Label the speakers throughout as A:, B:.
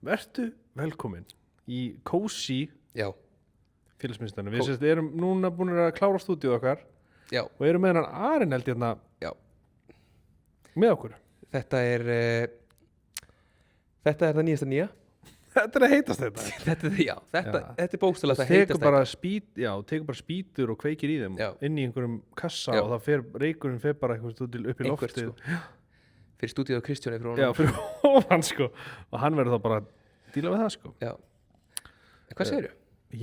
A: Vertu velkomin í Cozy
B: Já,
A: félagsmiðstöðunum. Við sérst erum núna búin að klára stúdíu okkar
B: já,
A: og erum með hann Arin held hérna
B: já.
A: með okkur.
B: Þetta er það nýjasta nýja.
A: Þetta er að heitast þetta.
B: Þetta er bókstaflega það
A: Tekur
B: heitasta.
A: tekur bara spýtur og kveikir í þeim
B: Já.
A: inn í einhverjum kassa
B: Já.
A: og það fer, reykurinn fer bara eitthvað upp í
B: Einhvert,
A: loftið.
B: sko. Fyrir stúdíu á Kristjáni fyrir
A: Já,
B: honum.
A: fyrir ofan sko. Og hann verður þá bara að díla við það sko.
B: Já. En hvað segirðu?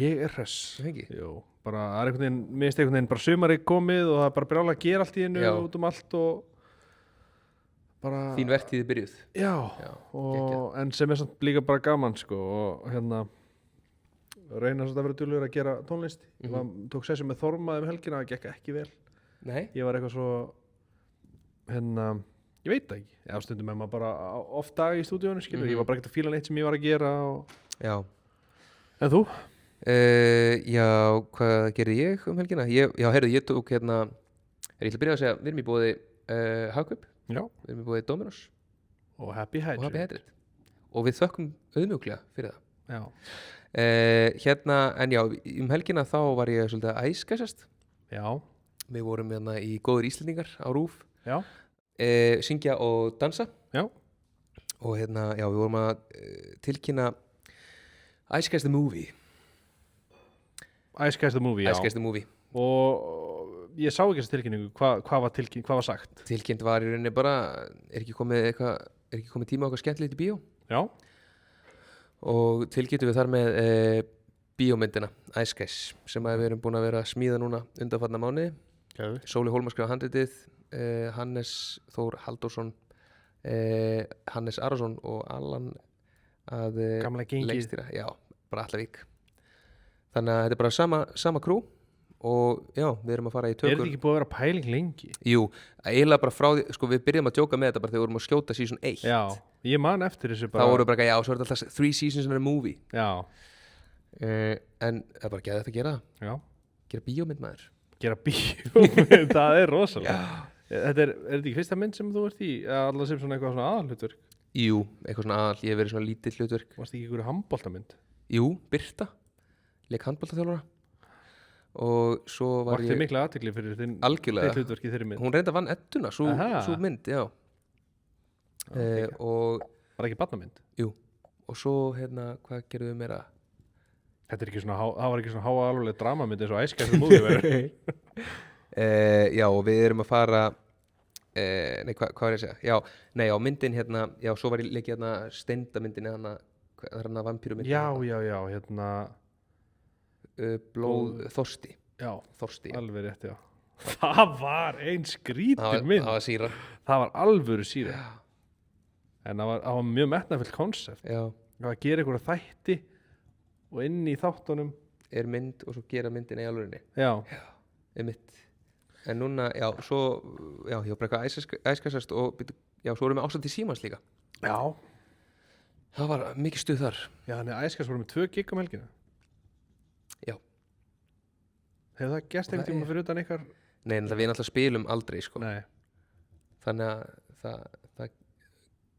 A: Ég er hress.
B: Það ekki?
A: Jú, bara það er einhvern veginn, minnst einhvern veginn bara sumarið komið og það er bara brjála að gera allt í hennu
B: Já.
A: út allt og bara...
B: Þín vertíð byrjuð.
A: Já,
B: Já,
A: og, en sem er samt líka bara gaman sko og hérna reyna svolítið að vera duglegur að gera tónlist. Ég tók sessi með Þorma helgina, það gekk ekki vel.
B: Nei?
A: Ég var eitthvað svo, hérna, ég veit það ekki. Já, stundum er maður bara oft dag í stúdíónu, skilur. Ég var bara ekkert að fíla neitt sem ég var að gera og...
B: Já.
A: En þú?
B: Já, hvað gerði ég helgina? Heyrðu, ég tók hérna, ég ætla að byrja að segja, við erum í bóði Hagkaup,
A: Já.
B: við erum í bóði Dominos
A: Og Happy
B: og Happy
A: Hydrate.
B: Hydrate. Og við þökkum auðmjúklega fyrir það.
A: Já.
B: Hérna, en já, helgina þá var ég svolítið að æskæsast.
A: Já.
B: Við vorum hérna í góður Íslendingar á RÚV,
A: Já.
B: syngja og dansa.
A: Já.
B: Og hérna, já, við vorum að tilkynna Æskæst the Movie.
A: Æskæst the Movie, já.
B: Æskæst the Movie.
A: Og ég sá ekki þessi tilkynningu, hvað var sagt?
B: Tilkynnt var í rauninni bara, er ekki komið tíma okkar skemmtilegt í bíó?
A: Já.
B: Og tilkynntum við þar með bíómyndina Æskæs sem að við erum búin að vera að smíða núna undanfarna mánuði.
A: Geðveikt.
B: Sóli Hólmar skrifa handritið, Hannes Þór Halldórsson, Hannes Arason og Allan að
A: Gamla gengið.
B: leikstýra. Já, bara Allavík. Þannig að þetta er bara sama krú og já, við erum að fara í
A: Er
B: tökur.
A: þetta ekki búið að vera pæling lengi?
B: Jú, eiginlega bara frá því, sko við byrjum að djóka með þetta bara þegar við vorum að skjóta season 1.
A: Já, ég man eftir þessu bara.
B: Þá vorum við bara, já, svo er þetta alltaf 3 seasons in a movie.
A: Já,
B: En það er bara geðvægt að gera það.
A: já.
B: Gera bíómynd maður.
A: Gera bíómynd, það er rosalega. Þetta er þetta ekki fyrsta mynd sem þú ert í? Alla sem svona eitthvað svona aðalhlutverk?
B: Jú, eitthvað svona ég hef verið svona lítill hlutverk.
A: Varst ekki einhverju handboltamynd?
B: Jú, Birta, leik handboltaþjálfara. Og svo var
A: Vakti
B: ég
A: mikla athygli fyrir
B: algjörlega.
A: þitt hlutverk í þeirri mynd.
B: Hún reynda vann edduna, svo
A: Aha.
B: mynd, já.
A: Ok.
B: Og
A: Var ekki barnamynd?
B: jú, og svo hérna, hvað gerðum við meira?
A: Þetta er ekki svona, það var ekki svona háa alveg dramamynd eins og Æskæst the Movie verður.
B: Já, og við erum að fara nei, hvað var ég að segja? Já, myndin hérna, já, svo var ég leikið hérna steindamyndinni hana, hvað er hana vampírumyndin?
A: Já, hérna,
B: Blóð Þorsti.
A: já,
B: Þorsti, já.
A: alveg rétt, já. Það var ein skrítin mynd.
B: Það var síra.
A: Það var alvöru síra. En það var mjög metnaðfullt konsept.
B: Já,
A: Það var að gera einhverja þætti og inn í þáttunum.
B: er mynd og svo gera myndina í alvörinni.
A: Já,
B: Einmitt. En núna, já, svo, já, ég var bara eitthvað æskasast og, já, svo vorum við ásamt í Símans líka.
A: já.
B: Það var mikið stuð þar.
A: Já, þannig að Æskæst voru með 2 gig helgina.
B: Já.
A: Hefur það gerst einhvern tíma fyrir utan ykkar?
B: Nei, en það við náttúrulega spilum aldrei, sko.
A: Nei.
B: Þannig að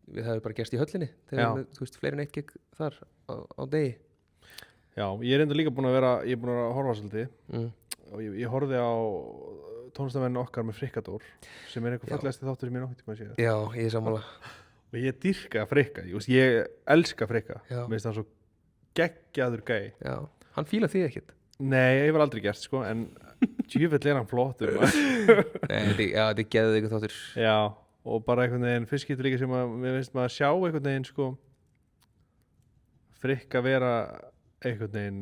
B: við hefum bara gerst í höllinni þegar
A: Já.
B: við erum, þú veist, fleiri en 1 gig þar á degi.
A: Já, ég er enda líka búin að vera, ég er búin að horfa svolítið og ég horfði á tónlistamennu okkar með Frikkadór sem er einhver
B: Já.
A: fallegasti þáttur sem ég nokkuð tíma að séð.
B: Já, ég er sammála.
A: Og ég dýrka Frikka, ég elska Frikka.
B: Já.
A: Mér finnst hann svo geggjaður gæi.
B: Já, hann fílar því ekkert.
A: Nei, ég var aldrei gert sko, en djúvill er hann flottur.
B: Nei, þetta er geðið ykkur þáttur.
A: Já, og bara einhvern veginn fyrst getur líka sem að mér finnst maður að sjá einhvern veginn sko Frikka vera einhvern veginn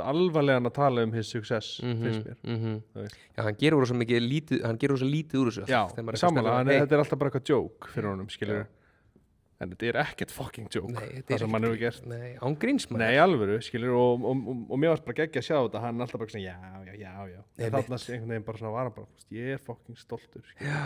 A: alvarlegan að tala um his success finnst mér. þú veist.
B: Já, hann gerur svo mikið lítið, hann gerur svo lítið úr þessu.
A: Já,
B: alltaf, þegar maður er
A: sammála,
B: eitthvað
A: þetta er alltaf bara eitthvað joke fyrir honum, skilur. En þetta er ekkert fucking joke,
B: Nei, þetta
A: það
B: er
A: sem hann hefur gert.
B: Nei, án gríns maður.
A: Nei, alvöru, skilur, og mér varst bara geggja að sjá þetta, hann er alltaf bara svona, já. En
B: Einmitt.
A: þarna einhvern veginn bara svona var hann bara, þú veist, ég er fucking stoltur, skilur.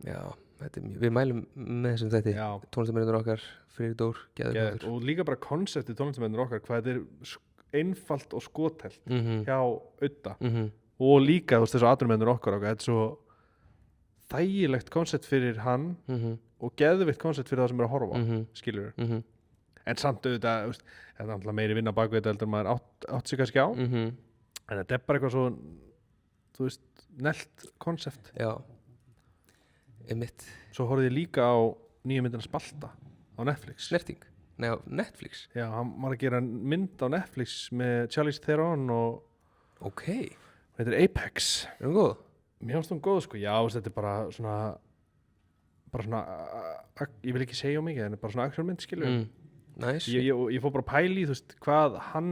B: Já, þetta er mjög, við mælum með þessum þetta.
A: Já.
B: Tónlistamennir okkar, Friðrik Dór, geðið
A: Geðveikt. Og líka bara konseptið tónlistamennir okkar, hvað þetta er einfalt og skotelt hjá Udda. Og líka, þú veist, þessu atvinnumennir okkar, þetta er svo þægilegt konsept fyrir hann og geðvitt konsept fyrir það sem er að horfa, skilur. en samt auðvitað, þú veist, þetta er alltaf meiri vinna baku þetta heldur en maður átt sig kannski á
B: Mhm.
A: en þetta er bara eitthvað svo þú veist, nelt konsept
B: Já, einmitt.
A: svo horfði ég líka á nýju myndina Spalta á Netflix
B: Snerting. Nei, á Netflix.
A: já, hann var að gera mynd á Netflix með Charlize Theron og
B: Ok,
A: þetta er Apex
B: er hún góð?
A: mér finnst hún góð sko, já, þú veist, þetta er bara svona ég vil ekki segja mikið en bara svona actionmynd skilur
B: Nice.
A: ég fór bara að pæla í þú veist hvað hann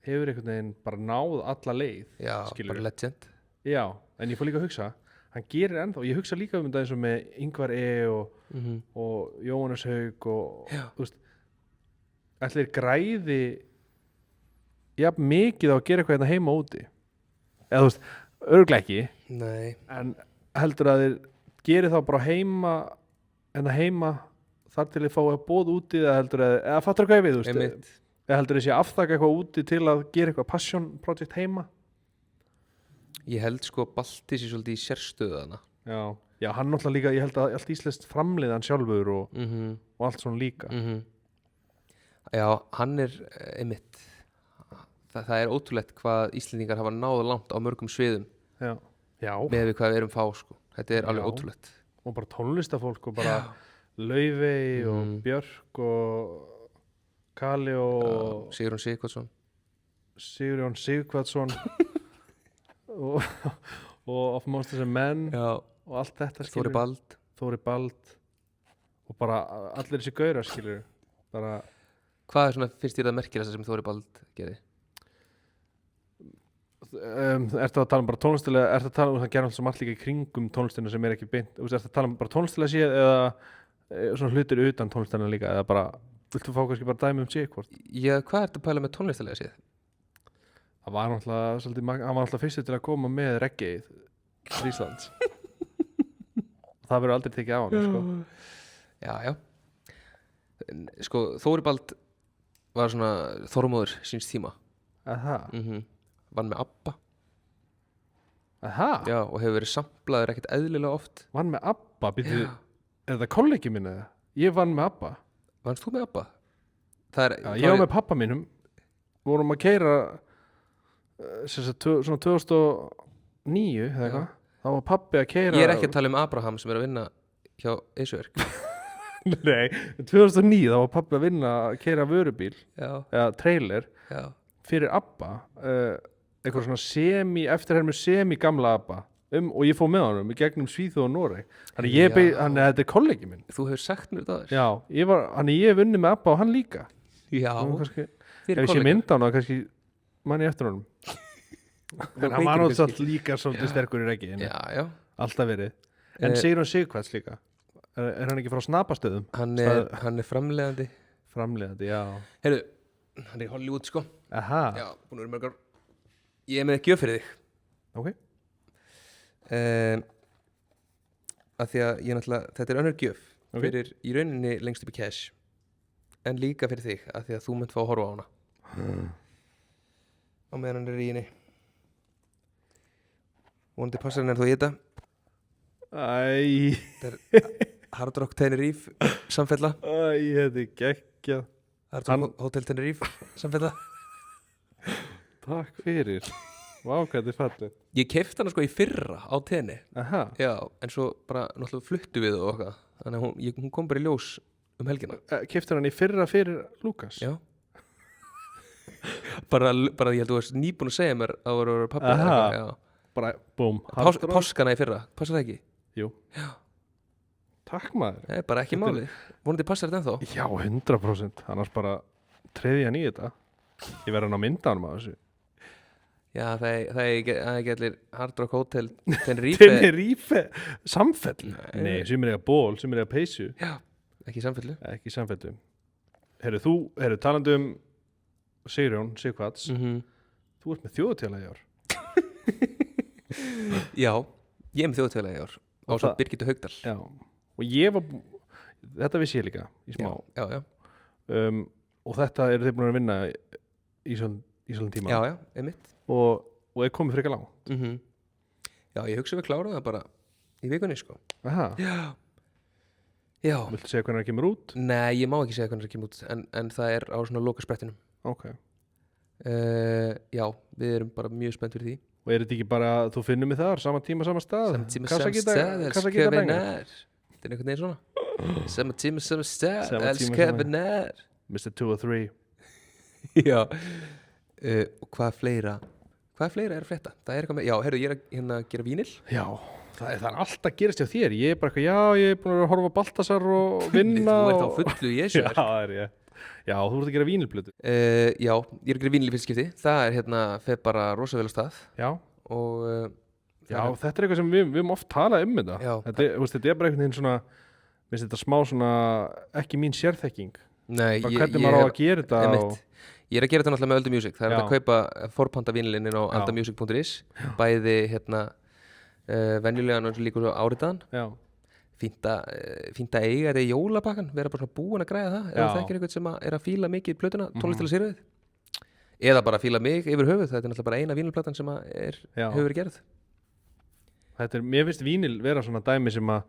A: hefur einhvern veginn bara náð alla leið
B: Já,
A: skilurðu.
B: bara legend.
A: já, en ég fór líka að hugsa hann gerir ennþá, ég hugsa líka um þetta eins og með Ingvar E og Jóhannes Haug og
B: Já.
A: þú veist allir græði jafn mikið á að gera eitthvað hérna heima úti eða þú veist, örugglega ekki
B: Nei.
A: en heldur að þeir gerir þá bara heima þar til þið fá að bóð úti eða heldur að, eða fattur hvað ég við, þú veist
B: Einmitt.
A: eða heldur þið sé að afþaka eitthvað úti til að gera eitthvað passion project heima
B: Ég held sko Balti sér svolítið í sérstöðana.
A: já, hann náttúrulega líka, ég held að allt íslenskt framleiði hann sjálfur og allt svona líka
B: Já, hann er einmitt. Það er ótrúlegt hvað Íslendingar hafa náð langt á mörgum sviðum
A: já,
B: með við hvað við erum fá sko. Þetta er alveg
A: Já.
B: ótrúlegt.
A: og bara tónlistafólk og bara Laufey og
B: Mhm.
A: Björk og Kali og
B: Sigurjón Sigurðsson.
A: Sigurjón Sigvatsson og Of Monsters and Men
B: Já.
A: og allt þetta
B: Þóri Bald.
A: Þóri Bald og bara allir þessi gaurar skilur bara
B: Hvað er svona fyrst þér það merkilegasta sem Þóri Bald gerði?
A: ertu að tala um bara tónlistilega ertu að tala um það gerum alltaf allt líka í kringum tónlistina sem er ekki beint ertu að tala um bara tónlistilega séð eða svona hlutir utan tónlistina líka eða bara viltu fá kannski bara dæmi um sig hvort
B: Já, hvað ertu að pæla með tónlistalega séð?
A: það var náttúrulega svolítið hann var náttúrulega fyrstu til að koma með reggae til Íslands það verður aldrei tekið á hann sko.
B: Já. Sko, Þóri Bald var svona þormóður síns tíma.
A: Aha.
B: Vann með ABBA.
A: Aha.
B: Já, og hefur verið samplaður ekkert eðlilega oft.
A: Vann með ABBA, býttu, er það kollegi minn eða? Ég vann með ABBA.
B: Vannst þú með ABBA? Það er,
A: Já, ég var með pappa mínum, vorum að keyra svona 2009 eða eitthvað, þá var pappi að keyra.
B: Ég er ekki að tala um Abraham sem er að vinna hjá Eisuverk.
A: Nei, 2009 þá var pappi að vinna að keyra vörubíl,
B: Já,
A: eða trailer,
B: já.
A: fyrir ABBA, eitthvað svona eftirhermu semi-gamla ABBA, og ég fór með honum í gegnum Svíþjóð og Noreg. Þannig þannig að þetta er kollegi minn.
B: Þú hefur sagt mér þetta aðeins.
A: Já, þannig ég hef vunnið með ABBA og hann líka.
B: Já.
A: Kannski,
B: Þið
A: ef ég sé mynd á hana, kannski mann ég eftir honum. En hann var náttúrulega líka svolítið sterkur í reggi.
B: Já.
A: Alltaf verið. En Sigurjón Sigvatsson líka. Er hann ekki frá Snapastöðum?
B: Hann er framleiðandi.
A: Framleiðandi, já.
B: Heyrðu, hann er í Hollywood sko.
A: Aha.
B: Já, búin að vera mörgar. Ég er með gjöf fyrir þig.
A: Ok.
B: Af því að þetta er önnur gjöf fyrir í rauninni lengst upp í cash en líka fyrir þig af því að þú munt fá að horfa á hana á meðan hann er í henni vonandi passar hann þú í þetta þetta er Hard Rock Tenerife samfella
A: þetta er geggjað.
B: Hard Rock Hotel Tenerife samfella
A: Takk fyrir. Vá, hvað þetta er fallið.
B: Ég keypti hana sko í fyrra á tenni.
A: Aha.
B: Já, en svo bara náttúrulega fluttu við og okkar þannig að hún kom bara í ljós helgina.
A: Keyptir hann í fyrra fyrir Lukas?
B: Já. bara ég held að þú varst nýbúin að segja mér að það voru pappi.
A: Aha.
B: Já.
A: Bara, búm.
B: Páskana í fyrra, passar það ekki?
A: Jú.
B: Já.
A: Takk maður.
B: Nei, bara ekki málið. Vonandi passar þetta ennþá.
A: Já, 100%. Annars bara treði hann í þetta. Ég verði hann á myndanum að þessu.
B: Já, það er ekki allir Hard Rock Hotel Tenerife.
A: Tenerife samfell? Nei, sumir eiga ból, sumir eiga peysu.
B: Já, ekki samfellu.
A: Ekki samfellu. Herru, talandi um Sigurjón Sigvats, þú ert með þjóðatíðarlag í ár.
B: Já, ég er með þjóðatíðarlag í ár á svo Birgittu Haugdal.
A: Já, og ég var, þetta vissi ég líka í smá.
B: Já.
A: Og þetta eru þið búin að vinna í svona tíma.
B: Já, einmitt.
A: Og er komið frekar langt.
B: Já, ég hugsa við klára það bara í vikunni sko.
A: Aha.
B: Já,
A: Viltu segja hvernig það kemur út?
B: nei, ég má ekki segja hvernig það kemur út en það er á svona lokasprettinum.
A: Ok.
B: Já, við erum bara mjög spennt fyrir því.
A: Og er þetta ekki bara, þú finnur mig þar, sama tíma, sama stað?
B: Sama tíma,
A: Kassagítar-
B: sama stað,
A: kassagítar
B: elsku
A: bengar?
B: nær. Þetta er einhvern veginn svona. Sama tíma, sama stað,
A: Sama tíma,
B: elsku
A: sama-
B: nær.
A: Mr. 2 og 3.
B: Já. Og hvað fleira er að frétta? Það er eitthvað með, já, herru, ég er að hérna gera vínil.
A: Já, það er alltaf gerist hjá þér. Ég er bara eitthvað, já, ég er búin að horfa á Baltasar og vinna.
B: Þú ert á
A: og-
B: fullu í þessu.
A: Já, það er ég. Já, þú ert að gera vínilblötu.
B: Já, ég er að gera vínil í fyrst skipti. Það er hérna, fer bara rosa vel á stað.
A: Já,
B: Og
A: já, þetta er eitthvað sem við höfum oft talað um þetta.
B: Já.
A: Þetta er bara einhvern veginn svona, minnst þetta smá svona, ekki mín sérþekking.
B: nei,
A: Bara hvernig maður á að gera þetta.
B: Einmitt. Ég er að gera þetta náttúrulega með Öldu Music. Það er
A: Já.
B: hægt að kaupa forpanta vínilinn inn á
A: Já.
B: aldamusic.is. Bæði hérna venjulegan og líka svo áritaðan.
A: Já,
B: Fínt að eiga þetta í jólapakkan, vera bara svona búin að græða það. Ef
A: Já.
B: það þekkir eitthvað sem er að fíla mikið plötuna, tónlistilega sérfið. Eða bara að fíla mig yfir höfuð. Þetta er náttúrulega bara eina vínilplatan sem
A: Já.
B: hefur verið gerð.
A: mér finnst vínil vera svona dæmi sem að,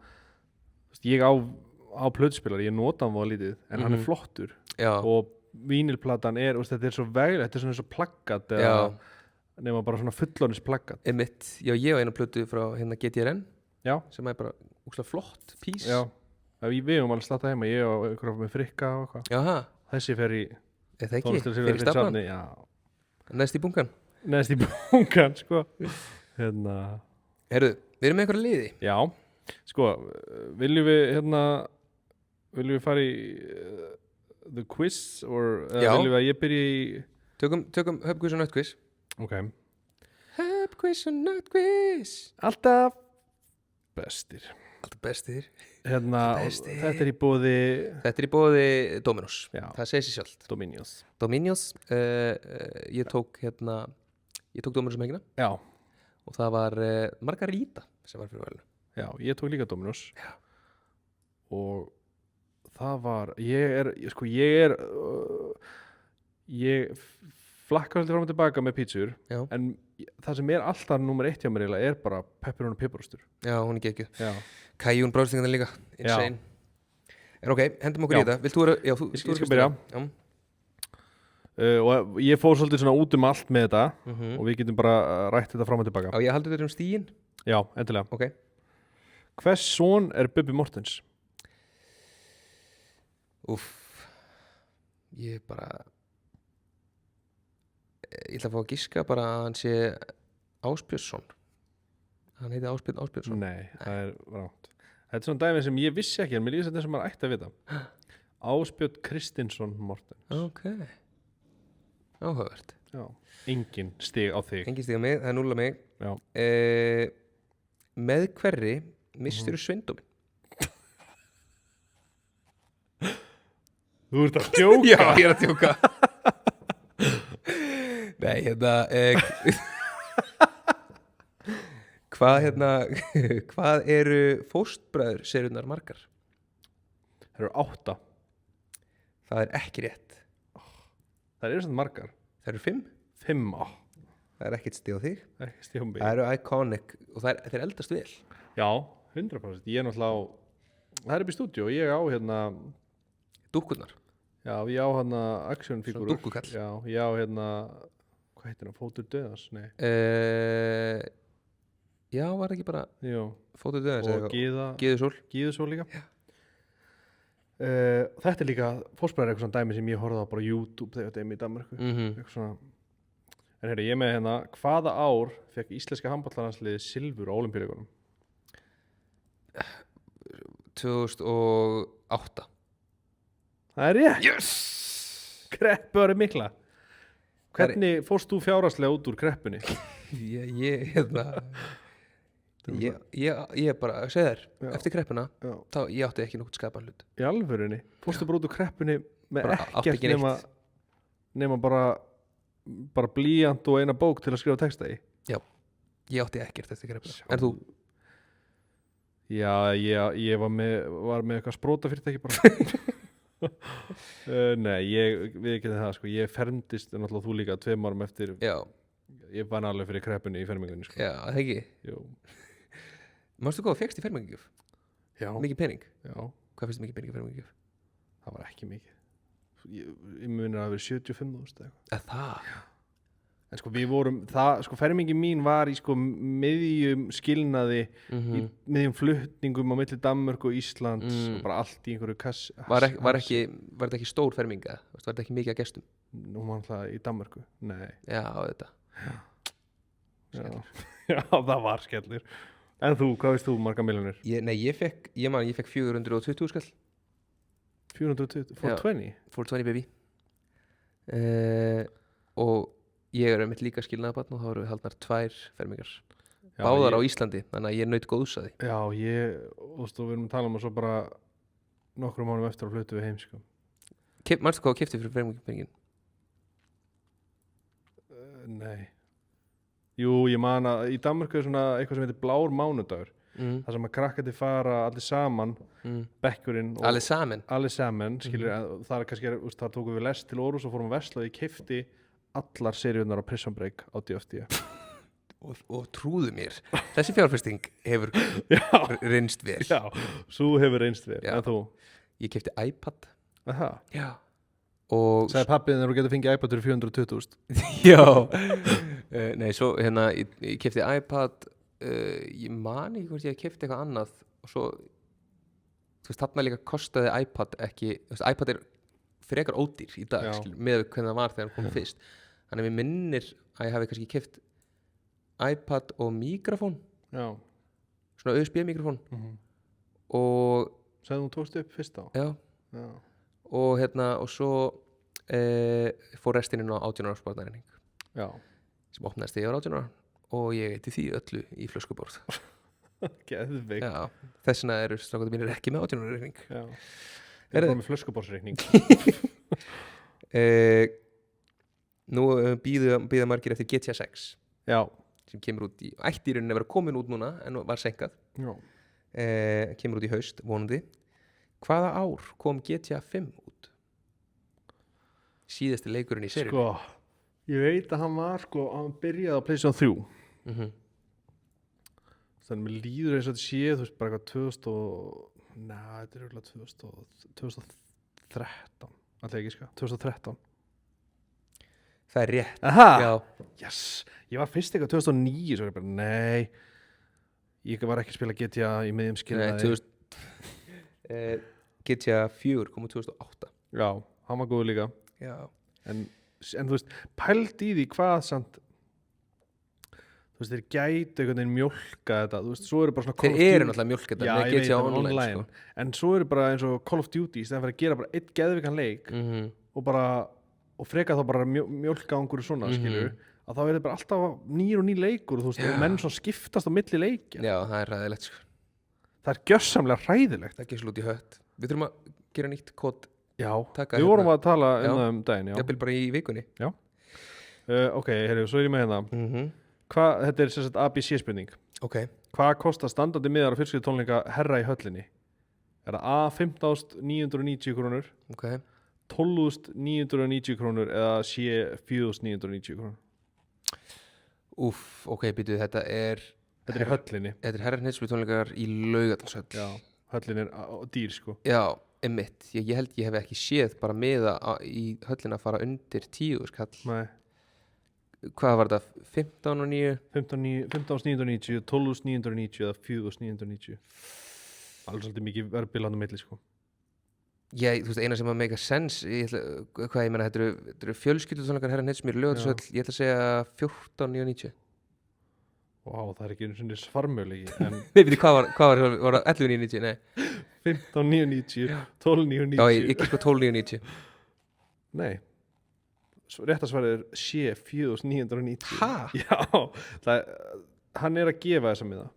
A: þú veist, ég á plötuspilar, ég nota hann voða lítið, en hann er flottur.
B: Já,
A: Og vínilplatan er, þú veist, þetta er svo veglega, þetta er svona eins og plaggat
B: já,
A: eða nema bara svona fullorðins plaggat.
B: einmitt. Já, ég á eina plötu frá hérna GTRN
A: Já,
B: sem er bara úkslega flott pís.
A: já. Við höfum alveg slatta heima, ég og ykkur með frikka og eitthvað.
B: Jaha,
A: Þessi fer í
B: er það ekki?
A: tónlistarsigur
B: Fyrir stafnan?
A: safni, já.
B: Næst í bunkan?
A: Neðst í bunkan, sko. Hérna,
B: Herðu, við erum með einhverja liði.
A: já, sko, viljum við fara í the quiz,
B: Já.
A: viljum við að ég byrja í,
B: Tökum höfquiz og nöttquiz.
A: ok,
B: Höfquiz og nöttquiz.
A: alltaf bestir.
B: Alltaf bestir.
A: Hérna,
B: Bestir.
A: þetta er í bóði,
B: Þetta er í bóði Dominos.
A: Já.
B: Það segir sér sjálft.
A: Dominions.
B: Dominos, ég tók Dominos um hengina
A: Já,
B: og það var Margarita sem var fyrir valinu.
A: já, ég tók líka Dominos.
B: Já.
A: Og það var, ég flakka svolítið fram og tilbaka með pítsur,
B: Já.
A: en það sem er alltaf nummer 1 hjá mér eiginlega er bara pepperoni og piparostur.
B: Já, hún er geggjuð.
A: Já,
B: Kajún bráðstingan líka, insane. En ok, hendum okkur
A: Já.
B: í þetta. Vilt þú vera, já, þú
A: Ég skal byrja.
B: Já.
A: og ég fór svolítið svona út um allt með þetta
B: Mhm.
A: og við getum bara rætt þetta fram og tilbaka.
B: Já, ég haldi þetta stíin.
A: Já, endilega.
B: Ok.
A: Hvers son er Bubbi Mortens?
B: Úff. Ég bara ég ætla að fá að giska bara að hann sé Ásbjörnsson. Hann heiti Ásbjörn Ásbjörnsson.
A: Nei, það er rátt. Þetta er svona dæmi sem ég vissi ekki, en mér líka þetta sem maður ætti að vita. Ásbjörn Kristinsson Mortens.
B: Ok. Áhugavert.
A: Já. Engin stig á þig.
B: Engin stiga mig, það er 0 á mig.
A: Já.
B: Með hverri mistur sveindóminn?
A: Þú ert að djóka.
B: Já, ég er að tjóka. Nei, hérna hvað eru fóstbræður serunar margar?
A: Það eru 8.
B: Það er ekki rétt.
A: Það eru svona margar.
B: Það eru 5.
A: 5.
B: Það er ekkert stig á þig.
A: Ekki stig á mig.
B: Það eru iconic og þeir eldast vel.
A: Já, 100%. Ég er náttúrulega á, það er upp í stúdíu og ég á hérna,
B: Dúkkurnar.
A: já, ég á hérna actionfígúrur.
B: Svona dúkkukall.
A: Já, ég á hérna, hvað heitir það, Fótur döðans? Nei.
B: Já, var ekki bara
A: Jú,
B: fótið döðans
A: og
B: Gíðusól.
A: Gíðusól líka. Þetta er líka, fórspæðar eitthvað svona dæmi sem ég horfði á bara á YouTube þegar þetta er í Danmörku. Eitthvað svona. En hérna, ég er með hérna, hvaða ár fekk íslenska handboltalandsliðið silfur á Ólympíuleikunum?
B: 2008.
A: Það er rétt.
B: Yes!
A: Kreppu árið mikla. Hvernig fórst þú fjárhagslega út úr kreppunni?
B: Ég bara segi þér,
A: Já.
B: eftir kreppuna
A: Já.
B: þá ég átti ekki nokkuð skapan hlut.
A: Í alvörunni? Fórstu bara út úr kreppunni með
B: Bara átti
A: ekkert
B: ekki neitt.
A: nema bara blýant og eina bók til að skrifa texta í?
B: Ég átti ekkert eftir kreppuna. En þú?
A: Já, ég var með eitthvað spróta fyrirtæki bara. Nei, við ekki það sko. Ég fermdist, náttúrulega þú líka 2 árum eftir.
B: Já,
A: Ég vann alveg fyrir kreppunni í fermingunni sko.
B: já, það ekki.
A: Jú.
B: Manstu hvað þú fékkst í fermingagjöf?
A: Já,
B: Mikið pening?
A: já.
B: Hvað finnst þið mikið peningar fermingagjöf?
A: Það var ekki mikið. Ég munir að vera 75.000 eitthvað.
B: Það?
A: En sko við vorum, fermingin mín var í sko miðjum skilnaði, í miðjum flutningum á milli Danmörku og Íslands og bara allt í einhverju
B: Var þetta ekki stór ferminga? Var þetta ekki mikið að gestum?
A: Nú var alltaf í Danmörku, nei.
B: Já, þetta.
A: Já, það var skellur. En þú, hvað veist þú marga milljónir?
B: Ég fekk 420 skall.
A: 420, 420?
B: 420 baby. Og ég einmitt líka skilnaðabarn og þá erum við haldnar 2 fermingar. Báðar á Íslandi, þannig að ég naut góðs að því.
A: Já, og við erum að tala og svo bara nokkrum mánum eftir að flutu við heim, sko.
B: Manstu hvað keypti fyrir fermingin?
A: Nei. Jú, ég man að í Danmörku svona eitthvað sem heitir blár mánudagur. Það sem að krakkandi fara allir saman, bekkurinn.
B: Allir saman,
A: skilur, það kannski, þar tókum við lest til Órhus og fórum að versla og ég keypti allar seríunar á Prison Break á DFD.
B: og trúðu mér, þessi fjárfesting hefur reynst vel.
A: Já, svo hefur reynst vel. En þú?
B: Ég keypti iPad.
A: Aha.
B: Já. Og
A: sagði pappið þegar þú getur fengið iPad fyrir 420.000.
B: Já. Nei, svo ég keypti iPad, ég man ekki hvort ég keypti eitthvað annað og svo þarna líka kostaði iPad ekki, iPad frekar ódýr í dag, með hvernig það var þegar hann kom fyrst. Þannig að mér minnir að ég hafi kannski keypt iPad og mikrofón. Já. Svona USB-mikrofón. Og
A: sagði þú tókst upp fyrst á?
B: Já. Og og svo fór restin inn á 18 ára sparnareikning. Já. Sem opnaðist þegar ég var 18 ára og ég eyti því öllu í flöskuborð.
A: Geðveik.
B: Já. Þess vegna eru strákarnir mínir ekki með 18 ára reikning. Já.
A: Ég er bara með flöskuborðsreikning.
B: Nú býða margir eftir GTA 6.
A: Já.
B: Sem kemur út ætti í rauninni að vera komin út núna en var senkað. Já. Kemur út í haust, vonandi. Hvaða ár kom GTA 5 út? Síðasti leikurinn í seríunni.
A: Sko, ég veit að hann byrjaði á PlayStation 3. Þannig mér líður eins og þetta sé, þú veist, bara eitthvað þetta er auðvitað 2013. Alltaf ekki, 2013.
B: Það er rétt.
A: Aha! Já. Yes! Ég var fyrst eitthvað 2009, svo ég bara, nei. Ég var ekki að spila GTA í miðjum skilnaði.
B: Nei, GTA 4 kom úr 2008.
A: Já, hann var góður líka.
B: Já.
A: En þú veist, pælt í því hvað samt, þú veist, þeir gætu einhvern veginn mjólka þetta, þú veist, svo eru bara svona
B: Call of Duty. Þeir eru náttúrulega mjólka þetta með GTA Online, sko.
A: En svo eru bara eins og Call of Duty, í stæðan fyrir að gera bara einn geðvikan leik og freka þá bara mjólka á einhverju svona, skilur, að þá er þetta bara alltaf nýr og ný leikur, þú veist, og menn svona skiptast á milli leikja.
B: Já, það er ræðilegt, sko.
A: Það er gjörsamlega hræðilegt.
B: Það er ekki slútt í hött. Við þurfum að gera nýtt kód.
A: Já, við vorum að tala daginn, já.
B: Jafnvel bara í vikunni.
A: Já. Ok, svo er ég með hérna. Þetta er sem sagt ABC spurning.
B: Ok.
A: Hvað kostar standandi miðar á fjölskyldutónleika herra í höllinni? Er það A 15.990 krónur, 12.990 krónur eða C 4.990 krónur?
B: Ok, býtu, þetta er
A: í höllinni.
B: Þetta er herra hnittsbytónleikar í Laugardalshöll.
A: Já, höllin er dýr, sko.
B: Já, einmitt. Ég held ég hef ekki séð bara miða í höllina að fara undir 10 skall.
A: Nei.
B: Hvað var þetta? 15.9?
A: 15.990, 12.990 eða 4.990. Alveg svolítið mikið verðbilanum milli, sko.
B: Þú veist, eina sem að make a sense, hvað ég meina, þetta eru fjölskyldutónleikar herra hnittsmýr Laugardalshöll, ég ætla að segja 14.990.
A: Vá, það er ekki einu svona svarmöðlegi.
B: Nei, veitir, hvað var 11.990? Nei.
A: 15.990, 12.990.
B: Já, ég ekki sko 12.990.
A: Nei. Réttarsvarið er C 4.990.
B: Hæ?
A: Já, hann er að gefa þessa miða.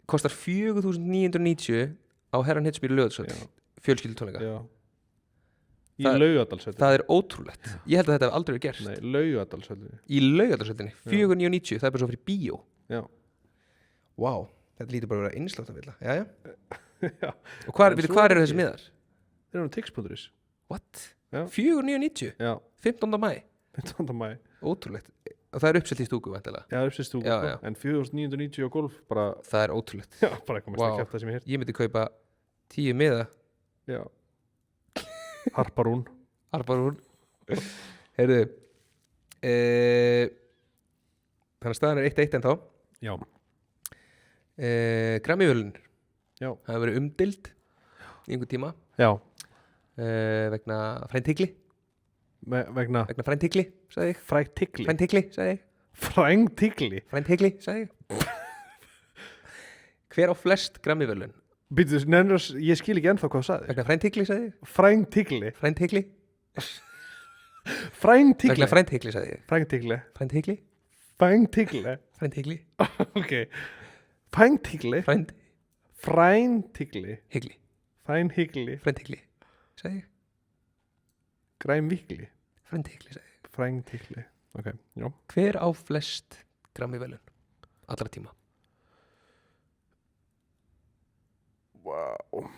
B: Kostar 4.990 á herra hnittsmýr Laugardalshöll, fjölskyldutónleika.
A: Já. Í Laugardalshöllinni.
B: Það er ótrúlegt. Ég held að þetta hef aldrei verið gert.
A: Nei, Laugardalshöllinni.
B: Í Laugardalshöllinni, 4.990, það er bara svo fyrir bíó.
A: Já.
B: Vá, þetta lítur bara að vera einslátt að vilja. Jæja. Já. Og hvað eru þessi miðar?
A: Þeir eru Tix.is.
B: What? 4.990?
A: Já.
B: 15. maí?
A: 15. maí.
B: Ótrúlegt. Og það er uppselt í stúku, væntanlega.
A: Já, uppselt í stúku. En 4.990 á golf, bara...
B: Það er ótrúlegt.
A: Já, bara eitthvað mest að kæfta sem ég hér.
B: Ég myndi kaupa 10 miða
A: Já. Harparún.
B: Harparún. Heyrðu, þannig að staðan 1-1 ennþá.
A: Já.
B: Grammy-verðlaunin
A: Já.
B: hafa verið umdild í einhvern tíma
A: Já.
B: vegna fræntigli.
A: Vegna
B: Fræntigli, sagði ég.
A: frægtigli.
B: Fræntigli, sagði ég.
A: Frægtigli.
B: Fræntigli, sagði ég. Hver á flest Grammy-verðlaun?
A: Býtu, ég skil ekki ennþá hvað þú sagði.
B: Vegna fræntigli, sagði ég.
A: Frægtigli.
B: Fræntigli.
A: Frægtigli.
B: Vegna fræntigli, sagði ég.
A: Frægtigli.
B: Fræntigli.
A: Frægtigli.
B: Fræntigli.
A: Ok. Frægtigli. Fræntigli.
B: Hygli.
A: Frænhygli.
B: Fræntigli, sagði ég.
A: Græmvikli.
B: Fræntigli, sagði ég.
A: Frægtigli. Ok, já.
B: Hver á flest Grammy-verðlaun allra tíma?
A: Wow.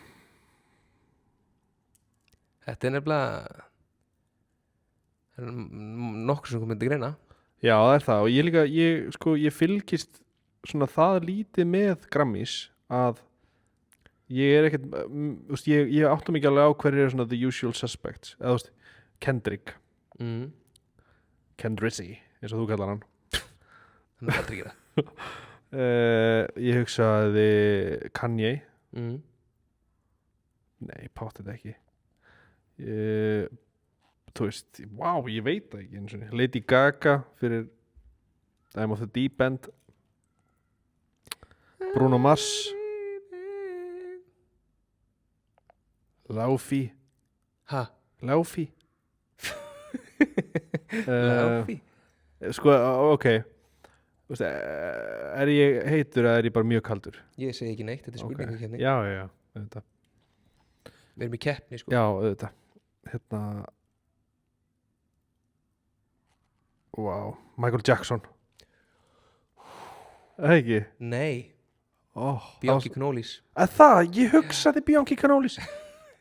B: Þetta er nefnilega nokkur sem komið til greina.
A: Já, það er það og ég líka, ég fylgist svona það lítið með Grammys að ég er ekkert, ég áttum ekki alveg á hverju er svona the usual suspects, eða þú veist, Kendrick, Kendrici, eins og þú kallar hann.
B: Þannig að það tryggir það.
A: Ég hugsaði Kanye, nei, pátt þetta ekki. Þú veist, wow, ég veit það ekki eins og Lady Gaga fyrir I'm of the Deep End, Bruno Mars, Laufi.
B: Ha?
A: Laufi.
B: Laufi?
A: Sko, ok. Þú veist, er ég heitur eða er ég bara mjög kaldur?
B: Ég segi ekki neitt, þetta er spurningu hérna.
A: Já, auðvitað.
B: Við erum í keppni, sko.
A: Já, auðvitað. Hérna, wow, Michael Jackson. Það ekki?
B: Nei,
A: Bianchi
B: Knowles.
A: Það, ég hugsaði Bianchi Knowles.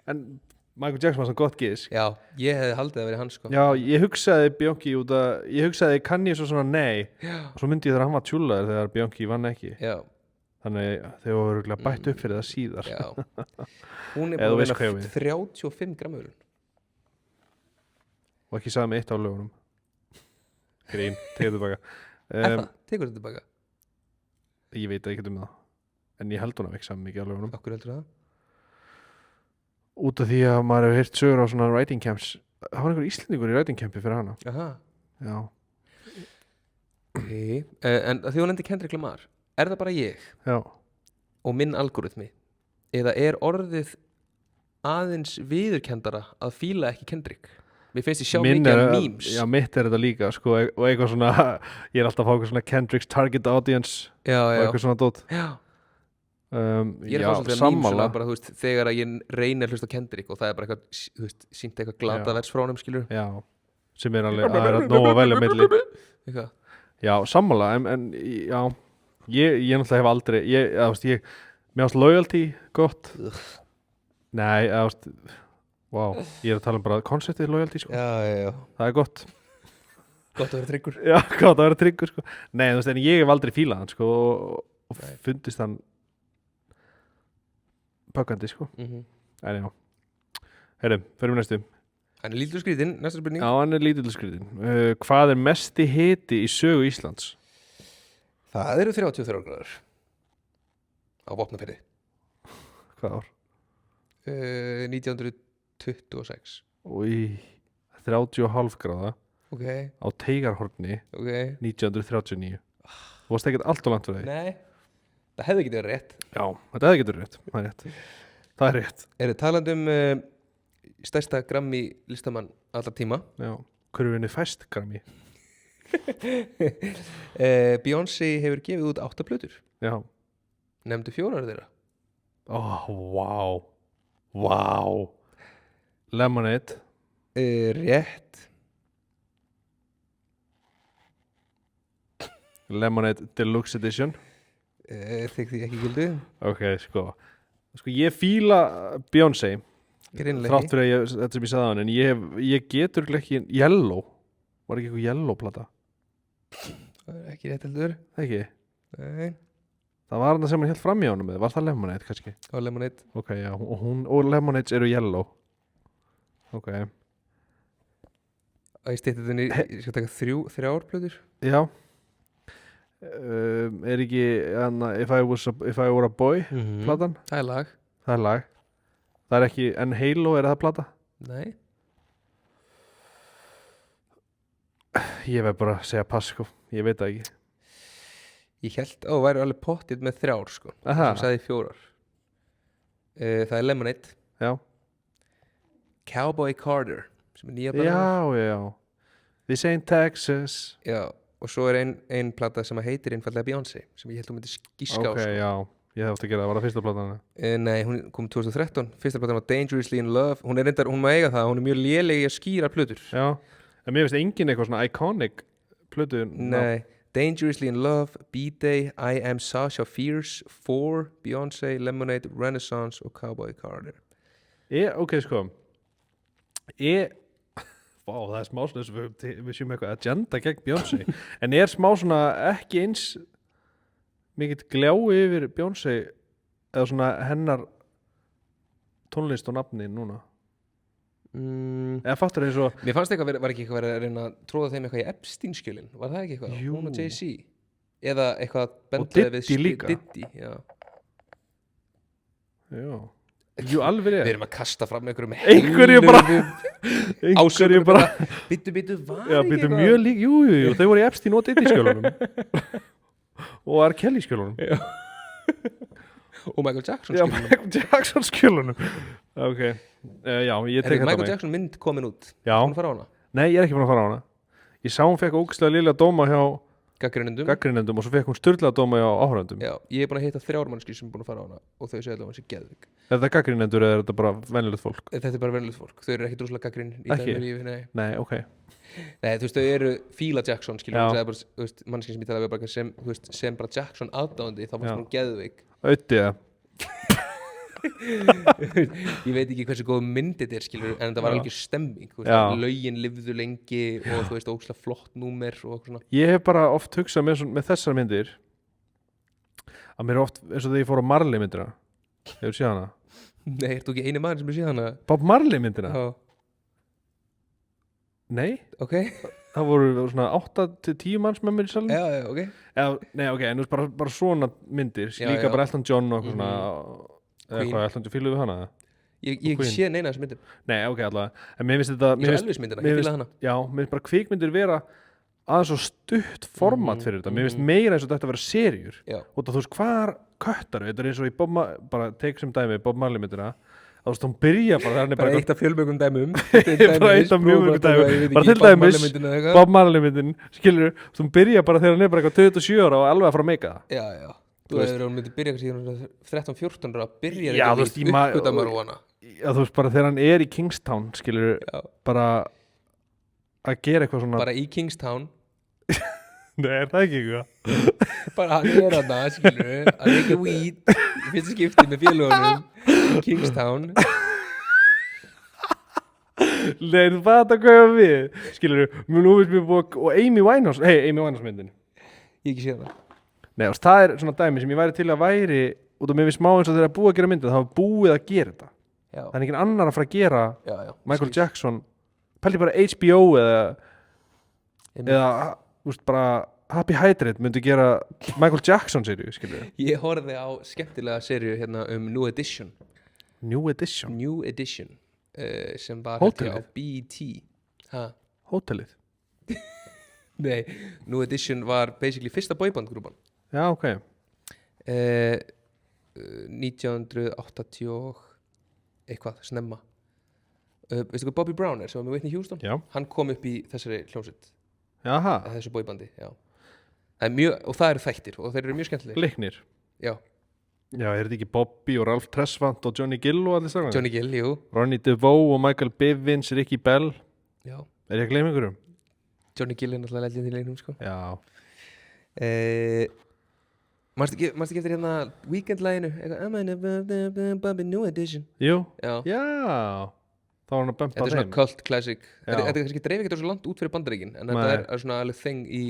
A: En Michael Jackson var svona gott gisk.
B: Já, ég hefði haldið að vera hann, sko.
A: Já, ég hugsaði Bianchi út að, ég hugsaði Kanye svo svona nei.
B: Já.
A: Og svo myndi ég þegar hann var tjúlaður þegar Bianchi vann ekki.
B: Já.
A: Þannig þeir voru örugglega bætt upp fyrir það síðar.
B: Já. Hún er
A: Eða þú
B: búin
A: veist
B: að
A: hvað ég
B: vinna
A: við.
B: 35 Grammy-verðlaun.
A: Og ekki sagði mig eitt á lögunum. Grín, tegðu tilbaka.
B: Það, tekur þetta tilbaka.
A: Ég veit ekki um það. En ég held hún að ekki sagði mikið á lögunum.
B: Okkur heldur það?
A: Út af því að maður hefur heyrt sögur á svona writing camps. Það var einhver Íslendingur í writing campi fyrir hana.
B: Aha.
A: Já.
B: Okay. En því hún endi Kendrick Lamar, er það bara ég
A: Já.
B: og minn algoritmi eða er orðið aðeins viðurkendara að fíla ekki Kendrick? Mér finnst ég sjá mikið af memes.
A: Já, mitt er þetta líka sko, og eitthvað svona, ég er alltaf að fá eitthvað svona Kendrick's target audience
B: Já,
A: og
B: já.
A: eitthvað svona dót.
B: Já. Ég er
A: já,
B: að fá svolítið að memes svona bara, þú veist, þegar að ég reyni að hlusta á Kendrick og það er bara eitthvað, þú veist, sýnt eitthvað glata
A: Já.
B: vers frá honum, skilur.
A: Já, sem er alveg að nóga vel að milli.
B: Eitthvað.
A: Já, sammála, en já, ég náttúrulega hef aldrei, mér ást loyalty gott. Nei, wow, ég er að tala um bara konceptið loyalty, sko.
B: Já.
A: Það er gott.
B: Gott að vera tryggur.
A: Já, gott að vera tryggur, sko. Nei, þú veist, en ég hef aldrei fílað hann, sko, og fundist hann pökkandi, sko. En já, heyrðum, fyrir næstu.
B: Hann er lítil skrítinn, næsta spurning.
A: Já, hann er lítill skrítinn. Hvað er mesti hiti í sögu Íslands?
B: Það eru 33 gráður á Vopnafirði.
A: Hvað ár?
B: 1926.
A: Új, 30,5 gráða
B: Ok.
A: á Teigarhorni
B: Ok.
A: 1939. Þú varst ekkert allt og langt fyrir því.
B: Nei, það hefði ekki verið rétt.
A: Já, þetta hefði getur rétt. Það er rétt. Það er rétt.
B: Eru talandi um stærsta Grammy listamann allra tíma.
A: Já, hverju vinni fæst Grammy?
B: Beyoncé hefur gefið út 8 plötur.
A: Já.
B: Nefndu 4 þeirra.
A: Vá. Vá. Lemonade.
B: Rétt.
A: Lemonade Deluxe Edition.
B: Þykir því ekki gildu.
A: Ok, sko ég fíla Beyoncé
B: Greinilega
A: þrátt fyrir að þetta sem ég sagði á hann, en ég getur ekki Yellow, var ekki eitthvað Yellow plata?
B: Það er ekki rétt heldur.
A: Ekki?
B: Nei.
A: Það var hann sem hann hélt fram í honum með, var það Lemonade kannski?
B: á Lemonade.
A: Ok, já, og Lemonades eru yellow. Ok,
B: Að ég stýtti þetta ég skal taka þrjár plötur.
A: já. Ekki, if I were a boy, platan?
B: Það er lag.
A: Það er lag. Það er ekki, en Halo, er það plata?
B: Nei.
A: Ég verð bara að segja pass, sko. Ég veit það ekki.
B: Ég held að þú væri alveg pottið með 3 sko.
A: Aha.
B: Sem sagði 4. Það er Lemonade,
A: Já.
B: Cowboy Carter sem er nýja platan.
A: Já. This ain't Texas.
B: Já, og svo er ein plata sem heitir einfallega Beyoncé sem ég held að þú myndir skíska á
A: Ok,
B: sko.
A: já. Ég hefði átt að gera það, var það fyrsta platan?
B: Nei, hún kom 2013. Fyrsta platan var Dangerously in Love. Hún má eiga það, hún er mjög léleg í að skýra plötur.
A: Já. En mér finnst engin eitthvað svona iconic plötu.
B: Nei, Dangerously in Love, B-Day, I Am Sasha Fierce, 4, Beyoncé, Lemonade, Renaissance og Cowboy Carter.
A: Ok, sko. Vá, það er smá svona við séum eitthvað agenda gegn Beyoncé. En er smá svona ekki eins mikill gljáu yfir Beyoncé eða svona hennar tónlist og nafni núna? Eða fattur eins og
B: Mér fannst eitthvað, var ekki eitthvað verið að reyna að tróða þeim eitthvað í Epstein-skjölin? Var það ekki eitthvað?
A: Jú.
B: Hún og Jay-Z? Eða eitthvað
A: Og
B: bendlaði
A: Diddy líka.
B: Diddy, já.
A: Já. Jú, alveg
B: Við
A: er.
B: erum að kasta fram einhverjum
A: Einhverju bara
B: Ásökunum
A: bara
B: Bittu, var
A: Já,
B: ekki
A: býtum
B: eitthvað?
A: mjög lík, jú, þau voru í Epstein og Diddy skjölunum og R. Kelly skjölunum.
B: Og Michael Jackson
A: Já,
B: skilur.
A: Michael Jackson skjölunum. Ok, já, ég tek þetta
B: Michael
A: mig.
B: Jackson mynd komin út.
A: Já.
B: Hún fara á hana.
A: Nei, ég er ekki búin að fara á hana. Ég sá hún fekk ógeðslega lélega dóma hjá
B: Gagnrýnendum.
A: gagnrýnendum og svo fekk hún sturlaða dóma hjá áhorfendum.
B: Já, ég er búin að hitta 3 mannskir sem er búin að fara á hana og þau segja allavega hans er geðvik.
A: Er þetta gagnrýnendur eða er þetta bara venjulegt fólk?
B: Þetta er bara venlulegt fólk. Þau eru ekki droslega gagnrýn í
A: Ekki?
B: dæmi lífi, nei.
A: Nei, ok.
B: Nei, þú veist, þau eru fíla Jackson, skilur.
A: Já.
B: Þú segja bara, þú veist, mannskir sem ég talaði við bara sem, þú veist, sem bara Jackson aðdáandi, þá
A: Já.
B: fannst hún geðvik.
A: Auðvitað það.
B: Ég veit ekki hversu góð mynd þetta er, skilur, en þetta var
A: Já.
B: algjör stemming, þú
A: Já.
B: veist, lögin lifðu lengi og þú veist, ógeðslega flott númer og eitthvað svona.
A: Ég hef bara oft hugsað með þessar myndir að mér er oft eins og þegar ég fór á Marley myndina. Hefur séð hana?
B: Nei, ertu ekki eini maður sem er síðan hana?
A: Bob Marley myndina?
B: Já,
A: Nei,
B: ok.
A: það voru svona 8-10 manns með mér í salinu.
B: Já, ok.
A: Nei, ok, en þú veist bara svona myndir.
B: Já,
A: Líka
B: já.
A: bara Elton John og eitthvað svona eða
B: Queen.
A: eitthvað, Elton John, fíluðu við hana?
B: Ég hef ekki
A: Queen.
B: séð neina þessum myndum.
A: Nei, ok, allavega. En mér finnst þetta
B: Ég svo Elvis myndina,
A: mér
B: ég
A: finnst-
B: fílaði hana.
A: Já, mér finnst bara kvikmyndir vera aðeins svo stutt format fyrir þetta. Mér finnst meira eins og þetta að vera serjur.
B: Já,
A: Og það, þú veist, hvar köttar þetta er eins og í bara take sem dæmi, Bob Marley myndina. Þú veist, hún byrja bara, það er
B: bara
A: bara
B: eitt af fjölmögum dæmum.
A: Bara eitt af mjög mörgum dæmum. Bara til dæmis, Bob Marley myndin, skilur, þú byrja bara þegar hann er bara eitthvað 27 ára og alveg að fara að meika það.
B: Já, já.
A: Þú
B: Þú
A: veist.
B: veist, hún myndi byrja kannski þegar 13-14 ára, byrjar
A: Já, þú
B: ekki
A: veist,
B: að
A: ég ma-
B: uppgöta marihuana.
A: Já, þú veist, bara þegar hann er í Kingstown, skilur,
B: Já,
A: bara að gera eitthvað svona.
B: bara í Kingstown,
A: Nei, er það ekki eitthvað?
B: bara hann er hana, skilur, að reykja weed, í fyrsta skipti með félagunum, í Kingstown.
A: Nei, þú fattar hvað ég var við, skilur, nú veist mér búið, og Amy Winehouse myndin.
B: Ég ekki séð það.
A: Nei, og það er svona dæmi sem ég væri til að væri, út af mér við smá eins og þegar að búið að gera myndin, það var búið að gera þetta.
B: Já,
A: Það er engin annar að fara að gera
B: já, já.
A: Michael
B: skil.
A: Jackson, pældi bara HBO
B: Einmitt.
A: eða þú veist, bara Happy Hydrate myndi gera Michael Jackson serju, skilur.
B: Ég horfði á skemmtilega serju hérna New Edition.
A: New Edition,
B: New Edition, sem var
A: Hótelið?
B: á BET. Ha?
A: hótelið.
B: Nei, New Edition var basically fyrsta boybandgrúpan.
A: Já, ok.
B: 1980 og eitthvað, snemma. Veistu hvað Bobby Brown er, sem var með Whitney Houston?
A: Já.
B: Hann kom upp í þessari hljómsveit,
A: Jaha,
B: þessu boybandi, já. Það er mjög, og það eru þættir og þeir eru mjög skemmtilegir.
A: leiknir.
B: Já,
A: Já, er þetta ekki Bobby og Ralph Tresvant og Johnny Gill og allir strákar?
B: Johnny Gill, jú.
A: Ronnie DeVoe og Michael Bivins, Ricky Bell.
B: Já.
A: Er ég að gleyma einhverjum?
B: Johnny Gill er náttúrulega legend í leiknum, sko.
A: Já.
B: Manstu ekki eftir hérna Weekend-læginu? Eitthvað, I'm in a Bobby New Edition.
A: Jú?
B: Já.
A: Já. Þá var hann að bumpa
B: Þetta er svona
A: þeim.
B: cult classic.
A: Já.
B: Þetta kannski dreif ekki svo langt út fyrir Bandaríkin, en
A: Nei.
B: þetta er svona alveg thing í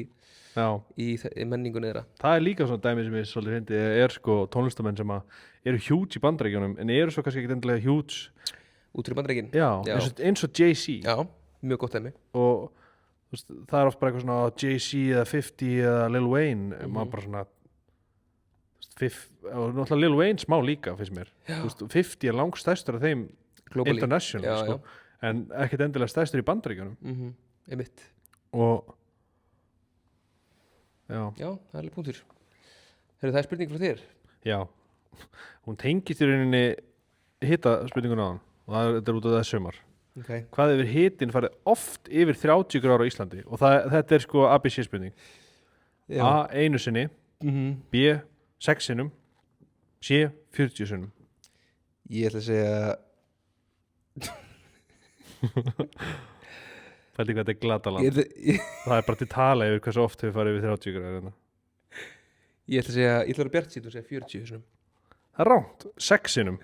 A: Já,
B: í menningunni þeirra.
A: það er líka svona dæmi sem ég svolítið hindi sko tónlistamenn sem að eru huge í Bandaríkjunum en eru svo kannski ekki endilega huge
B: Út fyrir Bandaríkin.
A: já,
B: Já.
A: eins og Jay-Z
B: Já, mjög gott dæmi.
A: og þú veist, það er oft bara eitthvað svona Jay-Z eða 50 eða Lil Wayne maður bara svona þú veist, og náttúrulega Lil Wayne smá líka finnst mér. Þú veist, 50 er langstærstur af þeim
B: Globally.
A: international
B: Já,
A: sko. En ekkert endilega stærstur í Bandaríkjunum
B: Einmitt.
A: og já,
B: Já, það er alveg punktur. Herru, það er spurning frá þér.
A: já hún tengist í rauninni hita spurningun á hann og þetta er út af það sumar
B: Okay.
A: hvað yfir hitin farið oft yfir 30 gráður á Íslandi og þetta er sko ABC spurning A. einu sinni B. 6 sinnum C. 40 sinnum
B: Ég ætla að segja
A: Fældi hvað þetta er glataland
B: ég
A: það er bara til tala yfir hversu oft hefur farið yfir 30 gráður hérna.
B: ætla að segja, ég ætla að vera bjart síðan og segja 40 sinum.
A: Það er rámt, 6 sinnum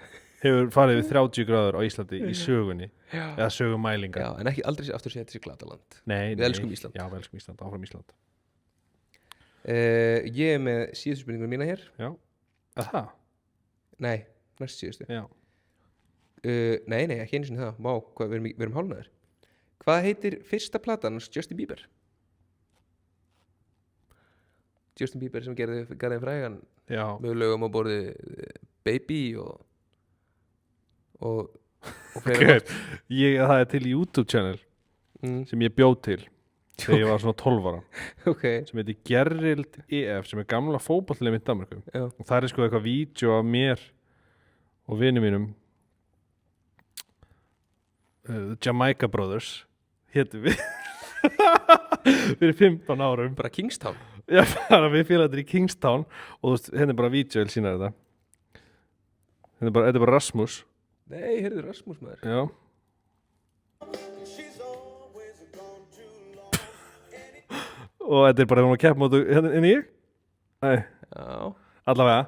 A: hefur farið yfir 30 gráður á Íslandi í sögunni eða sögumælinga
B: Já, en ekki aldrei aftur segja þetta sé glataland.
A: Nei,
B: Við elskum Ísland.
A: Já, við elskum Ísland, áfram Ísland
B: Ég er með síðustu spurningur mína hér.
A: Já, er það?
B: Nei, næst síðustu.
A: Já,
B: Nei, ekki einu sinni það. Vá, hvað, við erum hálnaður. Hvað heitir fyrsta platan hans Justin Bieber? Justin Bieber sem gerði þeim frægan
A: já,
B: með lögum á borði Baby og fleira
A: ok það er til YouTube channel sem ég bjóð til þegar ég var svona 12 ára
B: Ok,
A: sem heitir Gerrild EF sem er gamla fótballið mitt Danmarku
B: já.
A: og það er sko eitthvað vídeo af mér og vinum mínum Jamaica Brothers hétum við fyrir 15 árum
B: Bara Kingstown.
A: já, bara við félagarnir í Kingstown og þú veist, hérna er bara vídeo til sína þetta þetta er bara Rasmus
B: Nei, heyrðu Rasmus maður.
A: já og þetta er bara þegar hún var að keppa mótu hérna inn í ég Nei,
B: Já,
A: allavega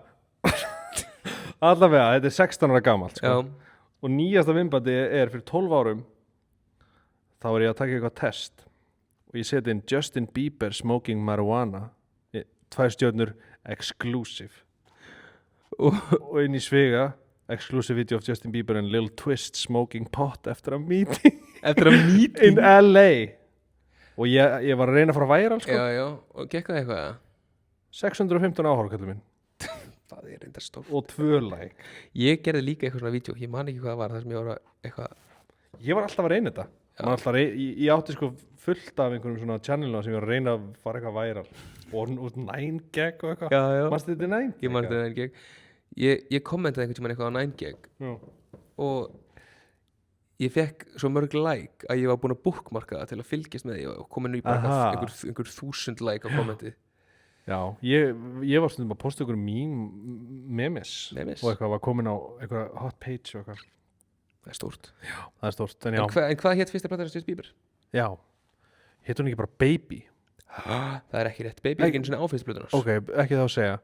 A: allavega, þetta er 16 ára gamalt sko.
B: já,
A: og nýjasta vinnbandi er fyrir 12 árum þá er ég að taka eitthvað test og ég seti inn Justin Bieber smoking marijuana 2 stjörnur exclusive og inn í svega exclusive video of Justin Bieber and Lil Twist smoking pot after a meeting
B: eftir að meeting.
A: in LA og ég var að reyna að fara væral sko.
B: Já, og gekk það eitthvað?
A: 615 áhorf kallum minn
B: Það er reyndar stórt.
A: og 2 like
B: Ég gerði líka eitthvað svona vídeo, ég man ekki hvað það var, það sem ég var að eitthvað.
A: ég var alltaf að reyna þetta Man alltaf ég átti sko fullt af einhverjum svona channelina sem ég var að reyna að fara eitthvað væral og 9gag og eitthvað
B: Já.
A: Manstu þetta 9gag?
B: Ég man þetta 9gag. Ég kommentaði einhvern tímann eitthvað á 9gag
A: Já.
B: og ég fekk svo mörg like að ég var búinn að bookmarka það til að fylgjast með því og komin í bara
A: Aha.
B: einhver 1000 like á kommentið.
A: Já, ég var stundum að posta ykkur memes
B: Memes?
A: og eitthvað var komin á eitthvað hot page og eitthvað
B: Það er stórt.
A: það er stórt, en já,
B: En hvað hétt fyrsta platan Justin Bieber?
A: já hétt hún ekki bara Baby?
B: Það er ekki rétt. Baby er ekki einu svona áfyrst plötunars.
A: Ok, ekki þá að segja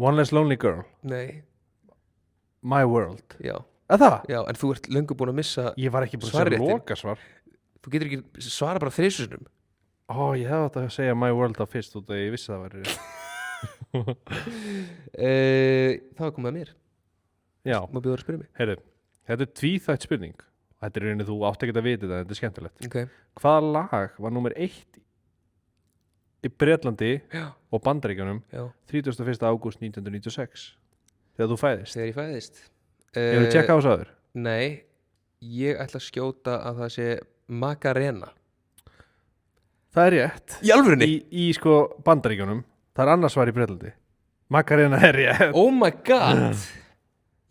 A: One Less Lonely Girl,
B: Nei,
A: My World
B: já,
A: Það?
B: já, en þú ert löngu búinn að missa.
A: Ég var ekki búin að
B: Svarið
A: segja
B: réttin.
A: loka svar
B: Þú getur ekki svara bara þrissunum.
A: ég hefði átt að segja My World á fyrst út að ég vissi það væri
B: Það var komið að mér.
A: Já,
B: Má bjóður að spyrja mig.
A: heyrðu, þetta er tvíþætt spurning Þetta er rauninni, þú átt ekki að vita þetta, þetta er skemmtilegt
B: Ok,
A: Hvaða lag var númer 1 í Bretlandi
B: já,
A: og Bandaríkjunum
B: já.
A: 31. ágúst 1996 þegar þú fæðist?
B: Þegar ég fæðist.
A: Ég vil tjekka á þessu aður
B: Nei, ég ætla að skjóta að það sé Macarena.
A: Það er rétt
B: Í alvörunni?
A: í sko Bandaríkjunum Það er annars var í Bretlandi Macarena er rétt
B: Oh my god.